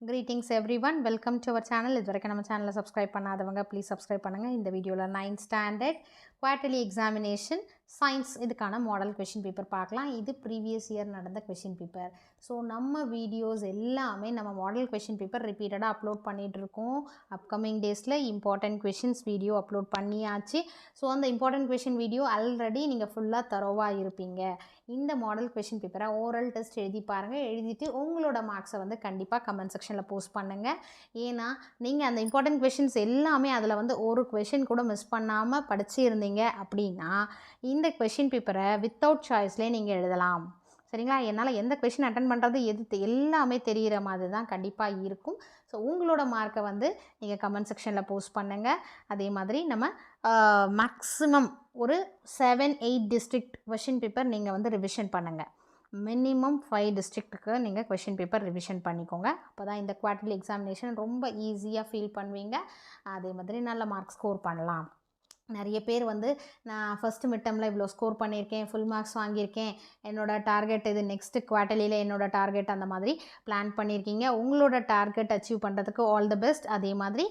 Greetings everyone, welcome to our channel. இதுவரைக்கும் நம்ம சேனலை சப்ஸ்கிரைப் பண்ணாதவங்க ப்ளீஸ் சப்ஸ்கிரைப் பண்ணுங்கள். இந்த வீடியோவில் 9th standard quarterly examination science இதுக்கான மாடல் கொஷின் பேப்பர் பார்க்கலாம். இது ப்ரீவியஸ் இயர் நடந்த கொஷின் பேப்பர். ஸோ நம்ம வீடியோஸ் எல்லாமே நம்ம மாடல் கொஷின் பேப்பர் ரிப்பீட்டடாக அப்லோட் பண்ணிகிட்ருக்கோம். அப்கமிங் டேஸில் இம்பார்ட்டன்ட் கொஷின்ஸ் வீடியோ அப்லோட் பண்ணியாச்சு. ஸோ அந்த இம்பார்ட்டன்ட் கொஷின் வீடியோ ஆல்ரெடி நீங்கள் ஃபுல்லாக தரோவாக இருப்பீங்க. இந்த மாடல் கொஷின் பேப்பரை ஓரல் டெஸ்ட் எழுதி பாருங்கள். எழுதிட்டு உங்களோட மார்க்ஸை வந்து கண்டிப்பாக கமெண்ட் செக்ஷனில் போஸ்ட் பண்ணுங்கள். ஏன்னா நீங்கள் அந்த இம்பார்ட்டன்ட் கொஷின்ஸ் எல்லாமே அதில் வந்து ஒரு கொஷின் கூட மிஸ் பண்ணாமல் படிச்சு இருந்தீங்க அப்படின்னா இந்த கொஷின் பேப்பரை வித்தவுட் சாய்ஸ்லேயே நீங்கள் எழுதலாம். சரிங்களா? என்னால் எந்த கொஷின் அட்டன் பண்ணுறது எது எல்லாமே தெரிகிற மாதிரி தான் கண்டிப்பாக இருக்கும். ஸோ உங்களோட மார்க்கை வந்து நீங்கள் கமெண்ட் செக்ஷனில் போஸ்ட் பண்ணுங்கள். அதே மாதிரி நம்ம மேக்ஸிமம் ஒரு 7-8 டிஸ்ட்ரிக்ட் கொஷின் பேப்பர் நீங்கள் வந்து ரிவிஷன் பண்ணுங்கள். மினிமம் 5 டிஸ்ட்ரிக்ட்டுக்கு நீங்கள் கொஷின் பேப்பர் ரிவிஷன் பண்ணிக்கோங்க. அப்போ தான் இந்த குவார்ட்டர்லி எக்ஸாமினேஷன் ரொம்ப ஈஸியாக ஃபீல் பண்ணுவீங்க. அதே மாதிரி நல்ல மார்க் ஸ்கோர் பண்ணலாம். நிறைய பேர் வந்து நான் ஃபஸ்ட்டு மிட் டேர்மில் இவ்வளோ ஸ்கோர் பண்ணியிருக்கேன், ஃபுல் மார்க்ஸ் வாங்கியிருக்கேன், என்னோடய டார்கெட் இது நெக்ஸ்ட்டு குவார்ட்டர்லியில் என்னோடய டார்கெட் அந்த மாதிரி பிளான் பண்ணியிருக்கீங்க. உங்களோட டார்கெட் அச்சீவ் பண்ணுறதுக்கு ஆல் தி பெஸ்ட். அதே மாதிரி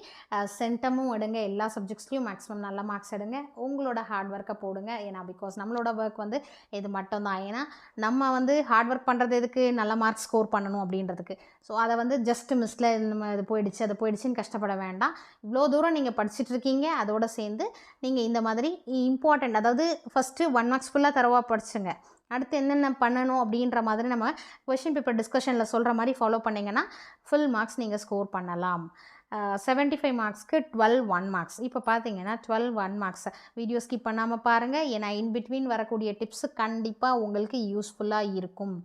சென்டமும் எடுங்க, எல்லா சப்ஜெக்ட்ஸ்லையும் மேக்ஸிமம் நல்ல மார்க்ஸ் எடுங்க, உங்களோட ஹார்ட் ஒர்க்கை போடுங்க. ஏன்னா பிகாஸ் நம்மளோட ஒர்க் வந்து இது மட்டும்தான். ஏன்னா நம்ம வந்து ஹார்ட் ஒர்க் பண்ணுறது எதுக்கு, நல்ல மார்க்ஸ் ஸ்கோர் பண்ணணும் அப்படின்றதுக்கு. ஸோ அதை வந்து ஜஸ்ட் மிஸ்ல நம்ம இது போயிடுச்சுன்னு கஷ்டப்பட வேண்டாம். இவ்வளோ தூரம் நீங்கள் படிச்சுட்ருக்கீங்க, அதோடு சேர்ந்து நீங்கள் இந்த மாதிரி இம்பார்ட்டண்ட், அதாவது ஃபஸ்ட்டு 1 மார்க்ஸ் ஃபுல்லாக தரவாக படிச்சுங்க. அடுத்து என்னென்ன பண்ணணும் அப்படின்ற மாதிரி நம்ம கொஷின் பேப்பர் டிஸ்கஷனில் சொல்கிற மாதிரி ஃபாலோ பண்ணிங்கன்னா ஃபுல் மார்க்ஸ் நீங்கள் ஸ்கோர் பண்ணலாம். 75 மார்க்ஸ்க்கு 12 1 மார்க்ஸ். இப்போ பார்த்தீங்கன்னா 12 1 மார்க்ஸ் வீடியோ ஸ்கிப் பண்ணாமல் பாருங்கள். ஏன்னா இன்பிட்வீன் வரக்கூடிய டிப்ஸு கண்டிப்பாக உங்களுக்கு யூஸ்ஃபுல்லாக இருக்கும்.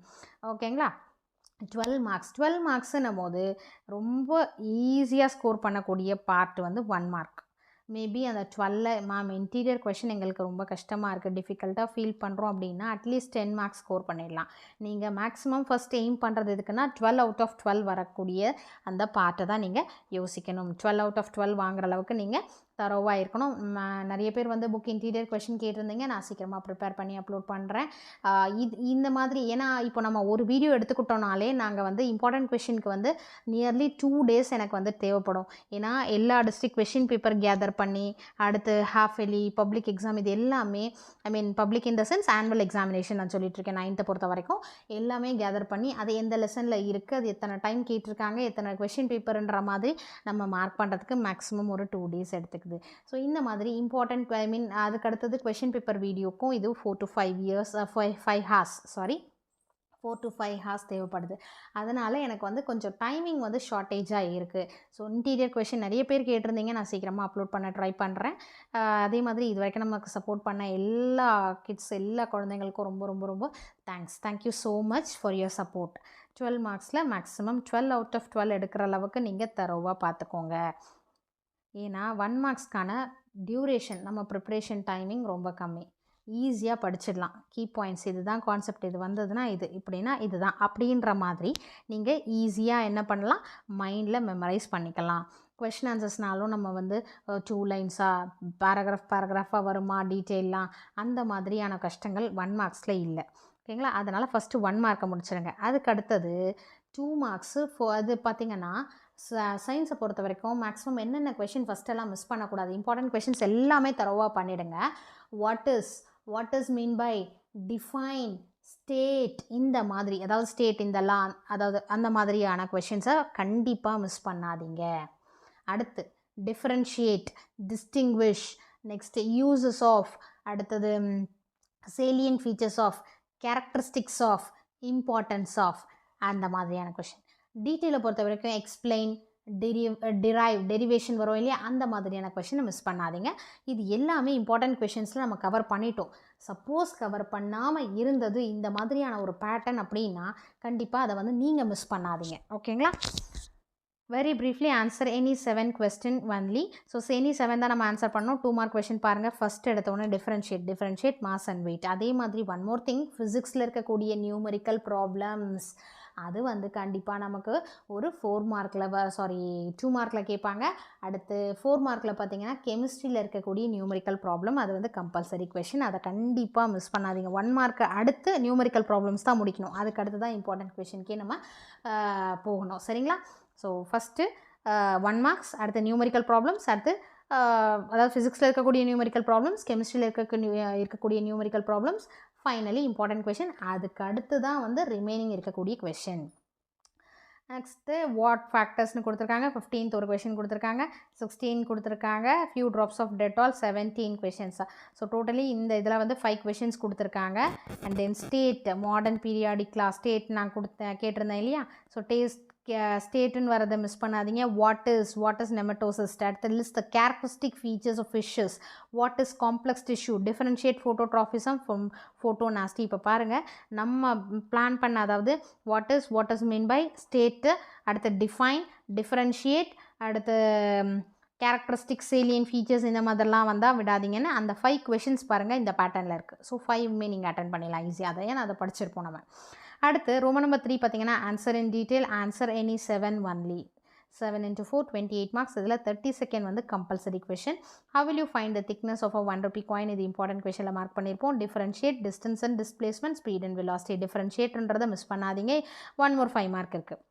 ஓகேங்களா? 12 மார்க்ஸுன்னும் போது ரொம்ப ஈஸியாக ஸ்கோர் பண்ணக்கூடிய பார்ட் வந்து 1 மார்க். மேபி அந்த 12 மேம் இன்டீரியர் கொஷின் எங்களுக்கு ரொம்ப கஷ்டமாக இருக்குது, டிஃபிகல்ட்டாக ஃபீல் பண்ணுறோம் அப்படின்னா அட்லீஸ்ட் 10 மார்க்ஸ் ஸ்கோர் பண்ணிடலாம். நீங்கள் மேக்ஸிமம் ஃபஸ்ட் எய்ம் பண்ணுறது எதுக்குன்னா 12 அவுட் ஆஃப் 12 வரக்கூடிய அந்த பார்ட்டை தான் நீங்கள் யோசிக்கணும். 12 அவுட் ஆஃப் 12 வாங்குற அளவுக்கு நீங்கள் தரோவாக இருக்கணும். நிறைய பேர் வந்து புக் இன்டீரியர் கொஷின் கேட்டிருந்தீங்க, நான் சீக்கிரமாக ப்ரிப்பேர் பண்ணி அப்லோட் பண்ணுறேன். இந்த மாதிரி ஏன்னா இப்போ நம்ம ஒரு வீடியோ எடுத்துக்கிட்டோனாலே நாங்கள் வந்து இம்பார்ட்டன்ட் கொஷினுக்கு வந்து நியர்லி 2 days எனக்கு வந்து தேவைப்படும். ஏன்னா எல்லா டிஸ்ட்ரிக்ட் கொஷின் பேப்பர் கேதர் பண்ணி அடுத்து ஹாஃப் எலி பப்ளிக் எக்ஸாம் இது எல்லாமே public in the sense annual examination நான் சொல்லிட்டுருக்கேன். 9th பொறுத்த வரைக்கும் எல்லாமே கேதர் பண்ணி அது எந்த லெசனில் இருக்குது, அது எத்தனை டைம் கேட்டிருக்காங்க, எத்தனை கொஷின் பேப்பர்ன்ற மாதிரி நம்ம மார்க் பண்ணுறதுக்கு மேக்ஸிமம் ஒரு 2 days எடுத்துக்குது. ஸோ இந்த மாதிரி இம்பார்ட்டன்ட் அதுக்கு அடுத்தது கொஷின் பேப்பர் வீடியோக்கும் இது 4 to 5 hours தேவைப்படுது. அதனால் எனக்கு வந்து கொஞ்சம் டைமிங் வந்து ஷார்ட்டேஜாக இருக்குது. ஸோ இன்டீரியர் கொஷின் நிறைய பேர் கேட்டிருந்தீங்க, நான் சீக்கிரமாக அப்லோட் பண்ண ட்ரை பண்ணுறேன். அதே மாதிரி இது வரைக்கும் நமக்கு சப்போர்ட் பண்ண எல்லா கிட்ஸ் எல்லா குழந்தைங்களுக்கும் ரொம்ப ரொம்ப ரொம்ப thank you so much for your support. 12 மார்க்ஸில் மேக்ஸிமம் 12 அவுட் ஆஃப் 12 எடுக்கிற அளவுக்கு நீங்கள் தரோவாக பார்த்துக்கோங்க. ஏன்னா 1 மார்க்ஸ்க்கான டியூரேஷன் நம்ம ப்ரிப்ரேஷன் டைமிங் ரொம்ப கம்மி, ஈஸியாக படிச்சிடலாம். கீ பாயிண்ட்ஸ் இதுதான் கான்செப்ட், இது வந்ததுன்னா இது இப்படின்னா இதுதான் அப்படின்ற மாதிரி நீங்கள் ஈஸியாக என்ன பண்ணலாம், மைண்டில் மெமரைஸ் பண்ணிக்கலாம். கொஷின் ஆன்சர்ஸ்னாலும் நம்ம வந்து 2 லைன்ஸாக பேராகிராஃபாக வருமா டீட்டெயிலாம், அந்த மாதிரியான கஷ்டங்கள் 1 மார்க்ஸில் இல்லை. ஓகேங்களா? அதனால் ஃபஸ்ட்டு 1 மார்க்கை முடிச்சிடுங்க. அதுக்கு அடுத்தது 2 மார்க்ஸு அது பார்த்திங்கன்னா சயின்ஸை பொறுத்த வரைக்கும் மேக்ஸிமம் என்னென்ன கொஷின் ஃபஸ்ட்டெல்லாம் மிஸ் பண்ணக்கூடாது, இம்பார்ட்டன்ட் கொஷின்ஸ் எல்லாமே தரோவாக பண்ணிவிடுங்க. What is mean by, define, state, இந்த மாதிரி, அதாவது ஸ்டேட் இந்த லா, அதாவது அந்த மாதிரியான கொஷின்ஸை கண்டிப்பாக மிஸ் பண்ணாதீங்க. அடுத்து differentiate, distinguish, next uses of, அடுத்தது salient features of, characteristics of, importance of, அந்த மாதிரியான கொஷின். டீட்டெயிலை பொறுத்த வரைக்கும் எக்ஸ்பிளைன், டெரிவேஷன் வரும் இல்லையா, அந்த மாதிரியான கொஷினை மிஸ் பண்ணாதீங்க. இது எல்லாமே இம்பார்ட்டன்ட் கொஷின்ஸில் நம்ம கவர் பண்ணிட்டோம். சப்போஸ் கவர் பண்ணாமல் இருந்தது இந்த மாதிரியான ஒரு பேட்டர்ன் அப்படின்னா கண்டிப்பாக அதை வந்து நீங்கள் மிஸ் பண்ணாதீங்க. ஓகேங்களா? Very briefly answer any 7 question only. So any 7 தான் நம்ம ஆன்சர் பண்ணோம். 2 மார்க் கொஷின் பாருங்கள். ஃபஸ்ட் எடுத்தோடனே டிஃப்ரென்ஷியேட் மாஸ் அண்ட் வெயிட். அதே மாதிரி ஒன் மோர் திங், ஃபிசிக்ஸில் இருக்கக்கூடிய நியூமரிக்கல் ப்ராப்ளம்ஸ் அது வந்து கண்டிப்பாக நமக்கு ஒரு 2 மார்க்கில் கேட்பாங்க. அடுத்து 4 மார்க்கில் பார்த்தீங்கன்னா கெமிஸ்ட்ரியில் இருக்கக்கூடிய நியூமரிக்கல் ப்ராப்ளம் அது வந்து கம்பல்சரி கொஷின், அதை கண்டிப்பாக மிஸ் பண்ணாதீங்க. 1 மார்க்கு அடுத்து நியூமரிக்கல் ப்ராப்ளம்ஸ் தான் முடிக்கணும், அதுக்கு அடுத்து தான் இம்பார்ட்டன்ட் கொஷினுக்கே நம்ம போகணும். சரிங்களா? ஸோ ஃபஸ்ட்டு 1 மார்க்ஸ், அடுத்து நியூமரிக்கல் ப்ராப்ளம்ஸ், அடுத்து அதாவது ஃபிசிக்ஸில் இருக்கக்கூடிய நியூமரிக்கல் ப்ராப்ளம்ஸ், கெமிஸ்ட்ரியில் இருக்கக்கூடிய numerical problems, finally important question. அதுக்கு அடுத்து தான் வந்து ரிமைனிங் இருக்கக்கூடிய கொஷின். நெக்ஸ்ட்டு வாட் ஃபேக்டர்ஸ்னு கொடுத்துருக்காங்க. 15th ஒரு கொஷின் கொடுத்துருக்காங்க, 16 கொடுத்துருக்காங்க, ஃபியூ ட்ராப்ஸ் ஆஃப் டெட்டால் 17 கொஷின்ஸா. ஸோ டோட்டலி இந்த இதில் வந்து 5 கொஷின்ஸ் கொடுத்துருக்காங்க. And then state modern periodic class state நான் கேட்டிருந்தேன் இல்லையா. ஸோ ஸ்டேட்டுன்னு வரதை மிஸ் பண்ணாதீங்க. வாட் இஸ் நெமட்டோசிஸ், அடுத்த list the characteristic features of fishes, what is complex tissue, differentiate phototropism from photonasty. இப்போ பாருங்கள் நம்ம பிளான் பண்ண, அதாவது what is mean by state, அடுத்து டிஃபைன், டிஃபரன்ஷியேட், அடுத்து கேரக்டரிஸ்டிக் சேலியன் ஃபீச்சர்ஸ், இந்த மாதிரிலாம் வந்தால் விடாதீங்கன்னு அந்த 5 கொஷின்ஸ் பாருங்கள் இந்த பேட்டர்னில் இருக்குது. ஸோ 5மே நீங்கள் அட்டன் பண்ணிடலாம் ஈஸியாக. அதை ஏன்னா அதை படிச்சிருப்போம் நம்ம. அடுத்து ரோமன் நம்பர் 3 பார்த்தீங்கன்னா answer in detail, answer any 7 only. 7 into 4 28 marks. இதில் 30 செகண்ட் வந்து compulsory question. How will you find the thickness of a 1 rupee coin? இது இம்பார்ட்டன்ட் கொஷனில் மார்க் பண்ணியிருப்போம். Differentiate distance and displacement, speed and velocity. டிஃபரன்ஷியேட்ன்றதை miss பண்ணாதீங்க. 1 more 5 mark இருக்குது.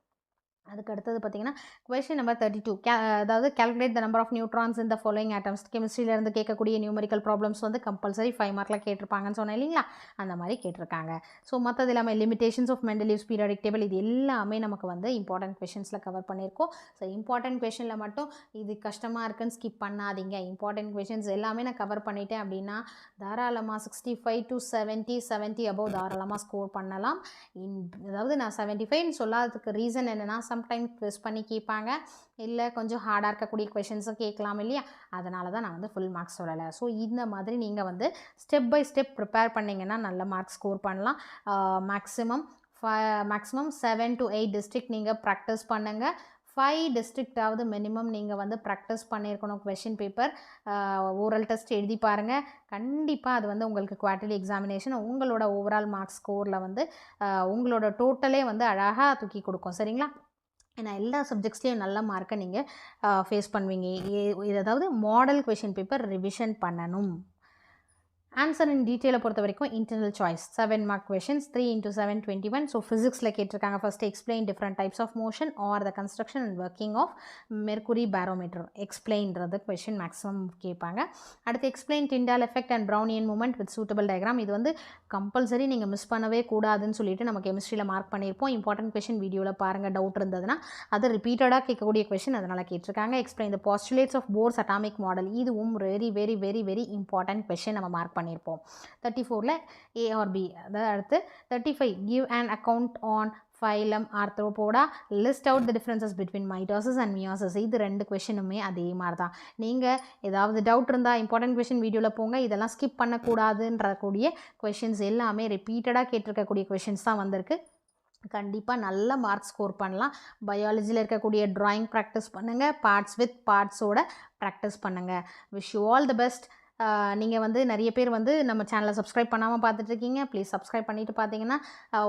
அதுக்கு அடுத்தது பார்த்தீங்கன்னா கொஷின் நம்பர் 32, அதாவது calculate the number of neutrons இந்த ஃபாலோயிங் ஆட்டம்ஸ். கெமிஸ்ட்ரியிலேருந்து கேட்கக்கூடிய நியூமரிக்கல் ப்ராப்ளம்ஸ் வந்து கம்பல்சரி 5 மார்க்கில் கேட்டிருப்பாங்கன்னு சொன்னேன் இல்லைங்களா, அந்த மாதிரி கேட்டிருக்காங்க. ஸோ மற்றது எல்லாமே லிமிடேஷன்ஸ் ஆஃப் மெண்டலீவ்ஸ் பீரியாடிக் டேபிள், இது எல்லாமே நமக்கு வந்து இம்பார்ட்டன்ட் கொஷின்ஸில் கவர் பண்ணியிருக்கோம். ஸோ இம்பார்ட்டன்ட் கொஷனில் மட்டும் இது கஷ்டமாக இருக்குன்னு ஸ்கிப் பண்ணாதீங்க. இம்பார்ட்டன்ட் கொஷின்ஸ் எல்லாமே நான் கவர் பண்ணிட்டேன் அப்படின்னா தாராளமாக 65 to 70 above தாராளமாக ஸ்கோர் பண்ணலாம். அதாவது நான் 75 சொல்லாததுக்கு ரீசன் என்னென்னா, சம்டைம் ட்விஸ்ட் பண்ணி கேட்பாங்க, இல்லை கொஞ்சம் ஹார்டாக இருக்கக்கூடிய கொஷின்ஸும் கேட்கலாம் இல்லையா, அதனால தான் நான் வந்து ஃபுல் மார்க்ஸ் சொல்லலை. ஸோ இந்த மாதிரி நீங்கள் வந்து ஸ்டெப் பை ஸ்டெப் ப்ரிப்பேர் பண்ணிங்கன்னா நல்ல மார்க்ஸ் ஸ்கோர் பண்ணலாம். மேக்ஸிமம் 7 to 8 டிஸ்ட்ரிக்ட் நீங்கள் ப்ராக்டிஸ் பண்ணுங்கள். 5 டிஸ்ட்ரிக்டாவது மினிமம் நீங்கள் வந்து ப்ராக்டிஸ் பண்ணியிருக்கணும். கொஷின் பேப்பர் ஓரல் டெஸ்ட் எழுதி பாருங்கள். கண்டிப்பாக அது வந்து உங்களுக்கு குவார்ட்டர்லி எக்ஸாமினேஷன் உங்களோட ஓவரால் மார்க்ஸ் ஸ்கோரில் வந்து உங்களோட டோட்டலே வந்து அழகாக தூக்கி கொடுக்கும். சரிங்களா? ஏன்னா எல்லா சப்ஜெக்ட்ஸ்லேயும் நல்ல மார்க்கை நீங்கள் ஃபேஸ் பண்ணுவீங்க. அதாவது மாடல் கொஷின் பேப்பர் ரிவிஷன் பண்ணணும். ஆன்சர் இன் டீட்டெயிலை பொறுத்த வரைக்கும் internal choice 7 mark questions, 3 into 7 21. ஸோ ஃபிசிக்ஸில் கேட்டிருக்காங்க. First explain different types of motion or the construction and working of mercury barometer. எக்ஸ்பிளைன்றது கொஷின் மேக்ஸிமம் கேட்பாங்க. அடுத்து explain Tyndall effect and Brownian movement with suitable diagram. இது வந்து கம்பல்சரி நீங்கள் miss பண்ணவே கூடாதுன்னு சொல்லிட்டு நம்ம கெமிஸ்ட்ரியில் மார்க் பண்ணியிருப்போம். இம்பார்ட்டன்ட் கொஷின் வீடியோவில் பாருங்கள். டவுட் இருந்ததுன்னா அது ரிப்பீட்டடாக கேட்கக்கூடிய கொஷின், அதனால் கேட்டிருக்காங்க. Explain the postulates of Bohr atomic model. இதுவும் very very very very important question நம்ம மார்க் பண்ணியிருப்போம். 34ல் A or B. அதாவது அடுத்து 35 give an account on phylum Arthropoda, list out the differences between mitosis and meiosis. இது 2 கொஷினுமே அதே மாதிரி தான். நீங்கள் ஏதாவது டவுட் இருந்தால் இம்பார்ட்டன்ட் கொஷின் வீடியோவில் போங்க. இதெல்லாம் ஸ்கிப் பண்ணக்கூடாதுன்ற கூடிய கொஷின்ஸ் எல்லாமே ரிப்பீட்டடாக கேட்டிருக்கக்கூடிய கொஷின்ஸ் தான் வந்திருக்கு. கண்டிப்பாக நல்ல மார்க் ஸ்கோர் பண்ணலாம். பயாலஜியில் இருக்கக்கூடிய ட்ராயிங் ப்ராக்டிஸ் பண்ணுங்கள். பார்ட்ஸ் வித் பார்ட்ஸோட ப்ராக்டிஸ் பண்ணுங்கள். Wish you all the best. நீங்கள் வந்து நிறைய பேர் வந்து நம்ம சேனலை சப்ஸ்கிரைப் பண்ணாமல் பார்த்துட்ருக்கீங்க. ப்ளீஸ் சப்ஸ்கிரைப் பண்ணிவிட்டு பார்த்தீங்கன்னா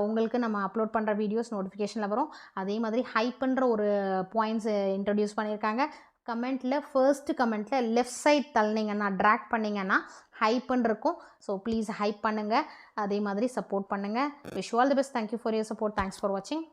உங்களுக்கு நம்ம அப்லோட் பண்ணுற வீடியோஸ் நோட்டிஃபிகேஷனில் வரும். அதே மாதிரி ஹைப்புன்ற ஒரு பாயிண்ட்ஸ் இன்ட்ரடியூஸ் பண்ணியிருக்காங்க. ஃபர்ஸ்ட்டு கமெண்ட்டில் லெஃப்ட் சைட் தள்ளினீங்கன்னா ட்ராக் பண்ணிங்கன்னா ஹைப்புன்னு இருக்கும். ஸோ ப்ளீஸ் ஹைப் பண்ணுங்கள். அதே மாதிரி சப்போர்ட் பண்ணுங்கள். Wish you all the best. Thank you for your support. Thanks for வாட்சிங்.